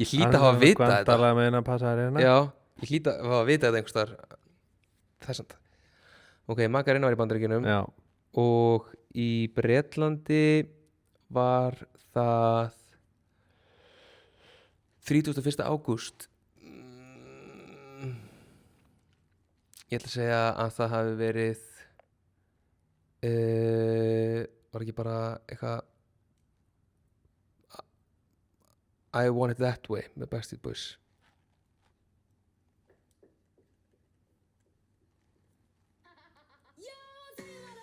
B: Ég hlýta að hafa að vita þetta.
A: Guantala með hennar Passarena
B: Já, ég hlýta að hafa að vita þetta einhvers þar. Það er sant. Ok, Macarena var í Bandaríkjunum
A: Já,
B: og í Bretlandi var það 31. ágúst. Ég ætla að segja að það hafi verið var ekki bara eitthvað I Want It That Way með Backstreet Boys.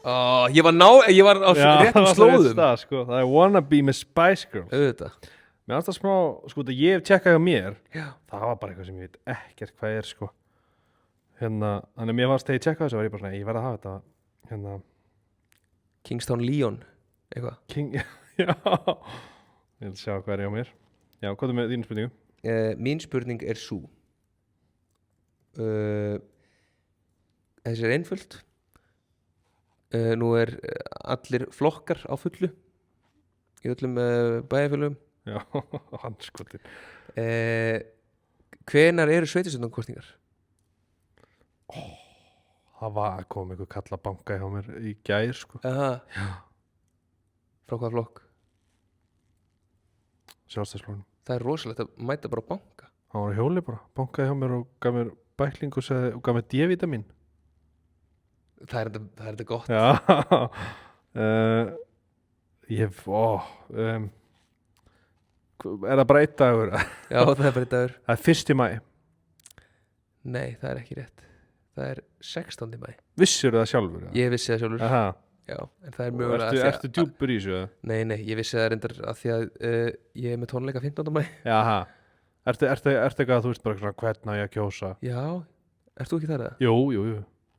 B: Ég var á réttum slóðum.
A: stað, sko. Það er Wannabe með Spice Girls.
B: Auðvitað.
A: Mér fannst það smá, sko, þetta ég hef tjekkað hjá mér.
B: Já.
A: Það var bara eitthvað sem ég veit ekkert hvað er, sko. Hérna, þannig að mér fannst þegar ég tjekkaði þessu var ég bara svona, ég verð að hafa þetta. Hérna,
B: Kingstown Leon, eitthvað.
A: King, já. Ég vil sjá hvað er hjá mér. Já, hvað er með þínu spurningu?
B: Mín spurning er sú. Þessi er einföld. Nú er allir flokkar á fullu í öllum bæjarfélögum.
A: Já, hanskotin.
B: Hvenær eru sveitarstjórnarkosningar?
A: Það var að koma einhver kalla banka hjá mér í gær, sko.
B: Aha.
A: Já.
B: Frá hvaða flokk?
A: Sjálfstæðsfloknum.
B: Það er rosalegt að mæta bara á banka.
A: Hann var á hjóli bara, bankaði hjá mér og gaf mér bækling og gaf mér D-vitamin.
B: Það er þetta gott.
A: Já. Er það bara einn dagur?
B: Já, það er bara einn dagur.
A: Það er 1. maí.
B: Nei, það er ekki rétt. Það er 16. maí.
A: Vissir það sjálfur? Eða?
B: Ég vissi það sjálfur.
A: Aha.
B: Já, en það er mögulega
A: Ertu djúpur í þessu? Eða?
B: Nei, ég vissi það reyndar að því að ég er með tónleika 15. maí.
A: Jaha. Ertu eitthvað að þú veist bara svona hvernig á ég að kjósa?
B: Já, ert þú ekki þar eða?
A: Jú.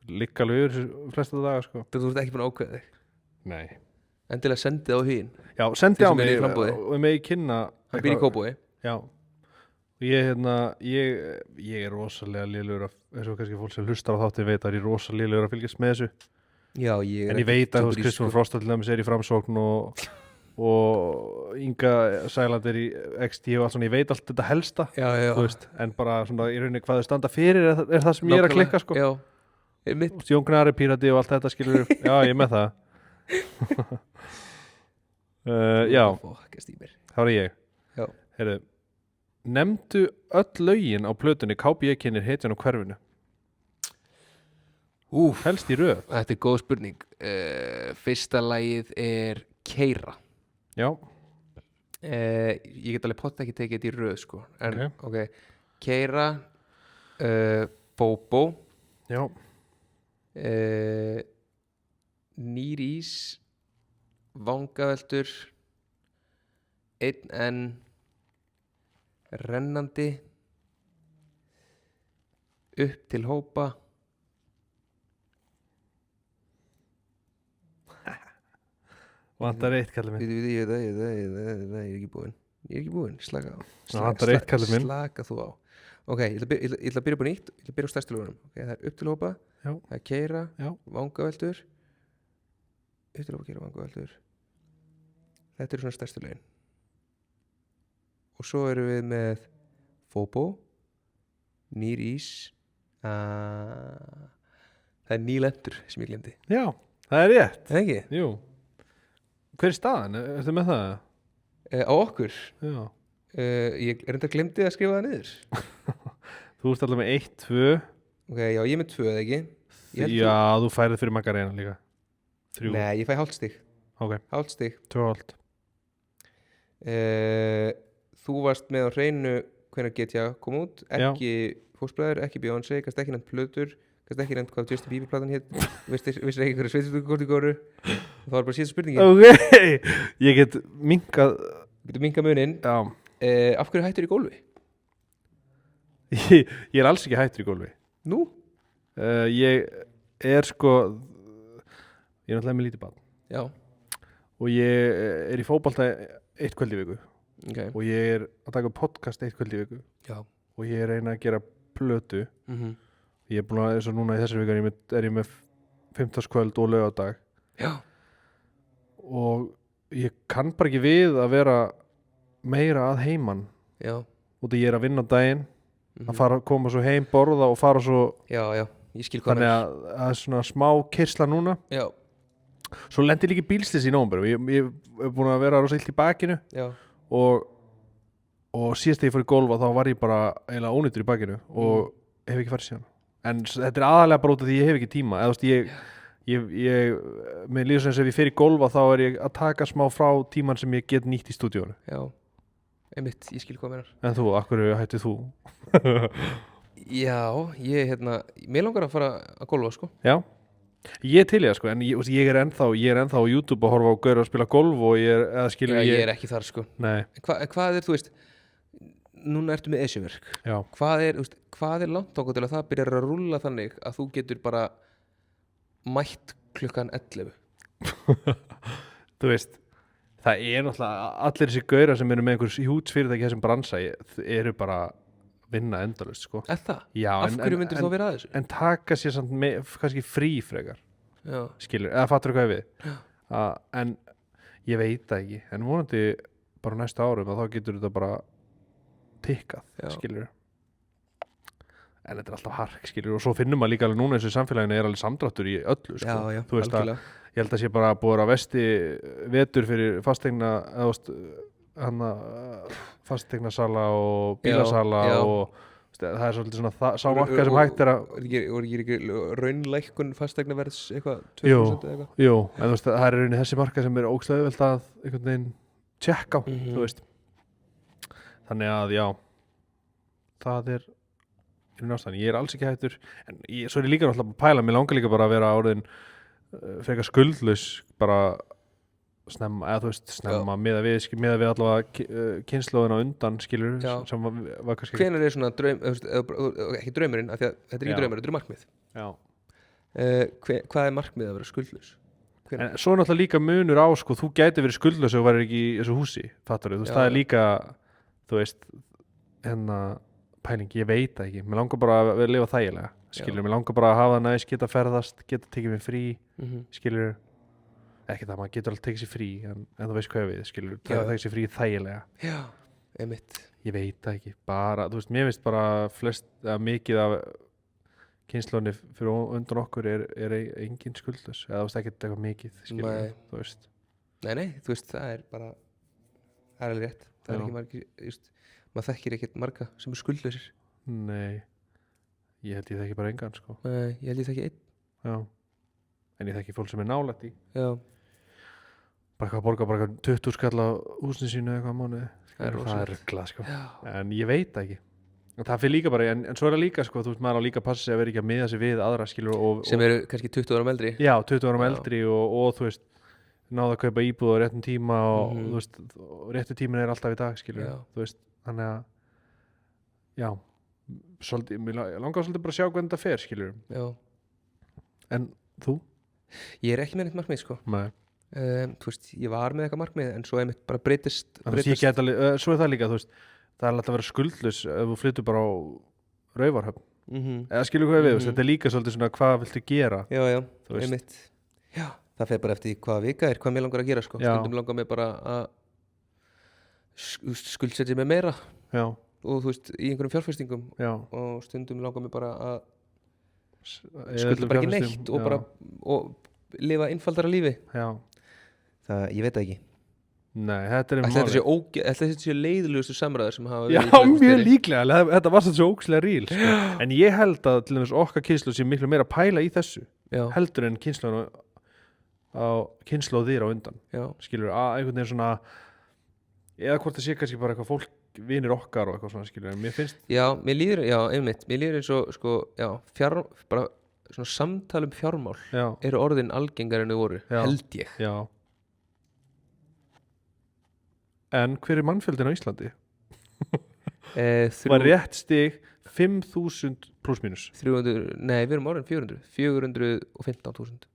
A: Ligg alveg yfir þessu flesta daga, sko.
B: Þú ert ekki búin að ákveða þig.
A: Nei.
B: Endilega sendið á huginn.
A: Já, sendi á
B: Þeir sem eru í
A: mig
B: framboði.
A: og mig kynna.
B: Hann býr í Kópavogi.
A: Já. Ég er rosalega lélegur eins og kannski fólk sem hlustar á þátti veit að ég er rosalega lélegur að fylgjast með þessu.
B: Já,
A: En ég veit að þú veist Kristján Frosta til dæmis er í Framsókn og Inga Sæland er í XT og allt svona, ég veit allt þetta helsta,
B: Já.
A: þú veist, en bara svona í rauninni hvað þau standa fyrir er það sem ég er að klikka, sko.
B: Já, mitt.
A: Jón Gnarr er pírati og allt þetta, skilur. Já, ég er með það. Já, þá er ég.
B: Já.
A: Heyrðu, nefndu öll lögin á plötunni KB kynir hetjan á hverfinu. Helst í röð.
B: Þetta er góð spurning. Fyrsta lagið er Keira.
A: Já.
B: Ég get alveg pott ekki tekið þetta í röð, sko. En, ok. Keira, Bobo,
A: Já.
B: Nýr ís, Vangaveltur, Einn enn, Rennandi, Upp til hópa,
A: Vantar eitt, kallið minn.
B: ég er ekki búinn, slaka á.
A: Vantar eitt, kallið minn.
B: Slaka þú á. Ok, ég ætla að byrja upp á nýtt. Ég ætla að byrja á stærstu lögunum. Ok, það er Upp til hópa,
A: Já.
B: það er Keira,
A: Já.
B: Vangaveltur, Upp til hópa, Keira, Vangaveltur. Þetta eru svona stærstu lögin. Og svo erum við með Fóbo, Nýr ís, það er Nýlendur sem ég glemdi.
A: Já, það er rétt.
B: Það ekki?
A: Jú. Hver er staðan? Ertu með það?
B: Á okkur.
A: Já.
B: Ég reyndar glemdi að skrifa það niður.
A: Þú ert alltaf með 1, 2.
B: Ok, já, ég er með 2 eða ekki?
A: Já, þú færið fyrir Magarena líka. 3.
B: Nei, ég fæ hálft stig.
A: Ok,
B: Hálft stig.
A: 2,5.
B: Þú varst með á hreinu hvenær GTA kom út. Ekki Fósbræður, ekki Beyoncé, kannski ekki nefnt plötur, kannski ekki nefnt hvað Justin Bieber platan hétt. Vissir ekki hverju sveitarstjórnarkosningar voru. Það var bara síðasta spurningin.
A: Ok, ég get minkað.
B: Getur minkað muninn.
A: Já.
B: Af hverju hættur í gólfi?
A: Ég er alls ekki hættur í gólfi.
B: Nú?
A: Ég er sko, ég er náttúrulega með lítið barn.
B: Já.
A: Og ég er í fótbolta 1 kvöld í viku.
B: Ok.
A: Og ég er að taka podcast 1 kvöld í viku.
B: Já.
A: Og ég er að gera plötu.
B: Mhm.
A: Ég er búin að, eins og núna í þessari viku er ég með 15. kvöld og laugardag.
B: Já.
A: Og ég kann bara ekki við að vera meira að heiman.
B: Já.
A: Og það ég er að vinna á daginn, að koma svo heim, borða og fara svo.
B: Já, ég skil hvað
A: Þannig að það er svona smá keyrsla núna.
B: Já.
A: Svo lendi líka bílslis í nóvember. Ég er búin að vera rosa illt í bakinu.
B: Já.
A: Og síðast þegar ég fór í golfa þá var ég bara eiginlega ónýttur í bakinu og hef ekki farið síðan. En þetta er aðalega bara út af því ég hef ekki tíma. Eða þú veist, með líður sem ef ég fer í golfa þá er ég að taka smá frá tíman sem ég get nýtt í stúdíónu.
B: Já, einmitt, ég skil hvað meinar.
A: En þú, af hverju hættið þú?
B: Já, mér langar að fara að golfa, sko.
A: Já. Ég til ég sko, en ég er ennþá á YouTube að horfa á gaur að spila golf og
B: ég er ekki þar sko.
A: Nei,
B: Hvað þú veist, núna ertu með esjuverk,
A: já,
B: hvað er langt okkur til að það byrjar að rúlla þannig að þú getur bara mætt klukkan 11?
A: þú veist það er náttúrulega, allir þessi gaurar sem eru með einhvers hjúts fyrirtæki í þessum bransa eru bara vinna endalaust sko.
B: Það?
A: Já,
B: Af hverju myndir þá vera að þessu?
A: En taka sér samt kannski frí frekar,
B: Já,
A: skilur, eða fattur hvað við en ég veit það ekki, en vonandi bara næsta árum að þá getur þetta bara tikkað,
B: Já.
A: skilur en þetta er alltaf hark, skilur, og svo finnum maður líka alveg núna eins og í samfélaginu er alveg samdráttur í öllu, sko,
B: já,
A: þú veist að
B: algjörlega.
A: ég held að sé bara búið að vesti vetur fyrir fastegna fastegnasala og bílasala
B: Já, já.
A: og það er svolítið svona sá marka sem hægt er að
B: Og ég er ekki raunlækkun fastegnaverðs eitthvað 2%
A: Jú.
B: eða eitthvað?
A: jú, en þú veist, það er rauninni þessi marka sem er ógeðslega auðvelt að einhvern veginn tjekka á,
B: Mhm.
A: þú veist þannig að já það er náttúrulega, ég er alls ekki hættur en svo er ég líka náttúrulega að pæla, mér langar líka bara að vera orðin frekar skuldlaus bara snemma, eða þú veist, snemma miða við allavega kynslóðina á undan, skilur,
B: Já.
A: sem var kannski
B: Hvenær er svona draum, ekki draumurinn, af því að þetta er ekki
A: Já.
B: draumur, þetta er markmið.
A: já.
B: Hvað er markmið að vera skuldlaus?
A: En svo er náttúrulega líka munur á, sko, þú gæti verið skuldlaus og væri ekki í þessu húsi, fattar þú veist,
B: Já,
A: það er
B: já.
A: líka, þú veist, pæling, ég veit það ekki, mér langar bara að lifa þægilega, skilur, mér langar bara að hafa það næst, geta ferðast, geta tekið mig frí, skilur, ekki það, maður getur alltaf tekið sér frí, en þú veist hvað ég við, skilur,
B: Já.
A: tekið sér frí þægilega,
B: Já, einmitt.
A: ég veit það ekki, bara, þú veist, mér finnst bara mikið af kynslóðinni fyrir undan okkur er engin skuldlaus, eða þú veist, ekkert eitthvað mikið, skilur,
B: Nei.
A: þú veist.
B: Nei, þú veist, það er bara, það er alveg rétt. Það er
A: Já.
B: ekki margir, maður þekkir ekkert marga sem er skuldlausir.
A: Nei, ég held ég þekki bara engan sko.
B: Nei, ég held ég þekki einn.
A: Já. En ég þekki fólk sem er nálægt í
B: Já,
A: bara eitthvað að borga bara eitthvað 20 skall á húsinu sínu eitthvað á mánuði.
B: Það er
A: Það er
B: rosalegt.
A: ruglað sko.
B: já,
A: En ég veit það ekki. Og það fyrir líka bara, en svo er það líka sko, þú veist, maður á líka að passa sig að vera ekki að miða sig við aðra skilur
B: sem eru kannski 20 árum eldri.
A: já, 20 árum
B: Já.
A: eldri og þú veist, náða að kaupa íbúð á réttum tíma og
B: Mhm.
A: þú veist, og réttu tímin er alltaf í dag skilur,
B: Já.
A: þú veist, þannig að já, svolítið, mér langar svolítið bara að sjá hvernig þetta fer skilur,
B: Já,
A: en þú?
B: ég er ekki með neitt markmið, sko.
A: Nei.
B: Þú veist, ég var með eitthvað markmið, en svo einmitt bara breytist.
A: Þú veist, ég get alveg, svo er það líka, þú veist, það er alltaf að vera skuldlaus ef þú flyttur bara á Raufarhöfn eða skilur hvað við,
B: Mhm.
A: þetta er líka svolítið svona hvað viltu gera,
B: Já,
A: Þú veist.
B: einmitt. Já, það fer bara eftir hvaða vika er, hvað mér langar að gera, sko.
A: Já.
B: Stundum langar mér bara að skuldsetja mig meira
A: já,
B: og þú veist, í einhverjum fjárfestingum,
A: já
B: og stundum langar mér bara að
A: Eða
B: skulda bara ekki
A: fjárfestum,
B: neitt og
A: já,
B: bara og lifa einfaldara lífi.
A: já,
B: Það, ég veit það ekki.
A: nei, þetta er
B: Ætli þetta sé leiðilegustu samræður sem hafa
A: já,
B: verið í Blöndusteri?
A: mjög líklega, alveg, þetta var svo ókslega ríl sko. en ég held að til dæmis okkar kynslu sé miklu meira að pæla í þessu
B: Já,
A: heldur en kynnslóðir á undan
B: já,
A: skilur, að einhvern veginn svona eða hvort það sé kannski bara eitthvað fólk vinir okkar og eitthvað svona skilur, en mér finnst
B: já, mér líður, já, einmitt, mér líður eins og, sko, já, bara svona samtal um fjármál
A: já,
B: eru orðin algengar en þau voru,
A: Já.
B: held ég.
A: já en hver er mannfjöldin á Íslandi? Var rétt stig 5.000 pluss mínus
B: 300, nei, við erum orðin 415.000.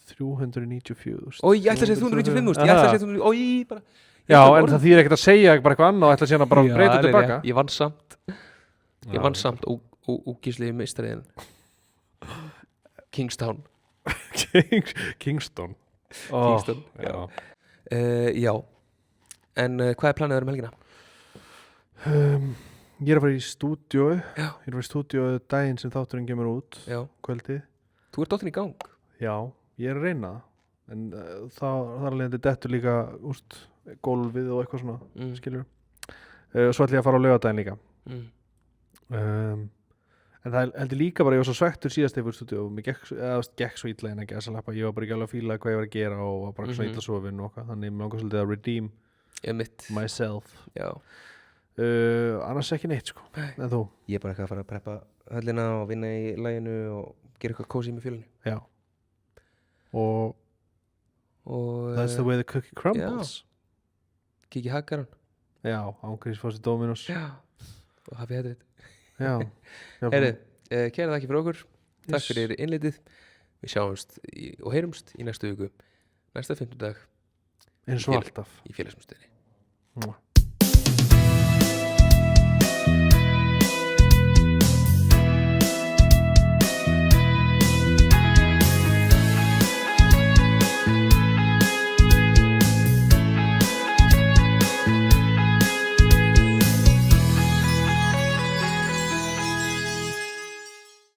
A: 394.000
B: Ói, ég ætla að segja 395.000, ég ætla að segja 300, ói, bara. ég
A: Já,
B: ætla
A: en
B: orðin-
A: það þýr ekkert að segja bara eitthvað annað og ætla síðan að bara
B: Já,
A: breyta
B: alveg
A: tilbaka
B: rétt. Ég vann samt,
A: Já,
B: ógísli meistariðin. Kingstown.
A: Kingston
B: Kingston,
A: já.
B: Já, en hvað er planið um helgina?
A: Ég er að fara í stúdíu
B: Já.
A: Ég er að fara í stúdíu daginn sem þátturinn kemur út
B: Já,
A: kvöldið
B: þú ert dottin í gang.
A: Já, ég er að reyna það. En þar alveg dettur líka úst, gólfið og eitthvað svona skilur Svo ætla ég að fara á laugardaginn líka En það heldur líka bara, ég var svo svektur síðast yfir stúdíu og mér gekk svo illa en ekki að lappa, ég var bara ekki alveg að fíla hvað ég var að gera og var bara svona illa sofin og eitthvað, þannig ég langar svolítið að redeem
B: Ég mitt,
A: myself
B: já.
A: Annars ekki neitt sko, en þú?
B: Ég er bara eitthvað að fara að preppa höllina og vinna í læginu og gera eitthvað kósí með fjölunni
A: Já. Og
B: og
A: that's the way the cookie crumbles.
B: kíkja haggaran
A: Já, ángriðs fór sér Dominos.
B: já, og hafi þetta
A: Já.
B: Heyri, kæra þakki fyrir okkur takk
A: Yes.
B: fyrir innlitið við sjáumst og heyrumst í næstu viku næsta 5. dag
A: Eins og
B: Fél-
A: alltaf.
B: í félagsmyndstöðinni
A: Mwah.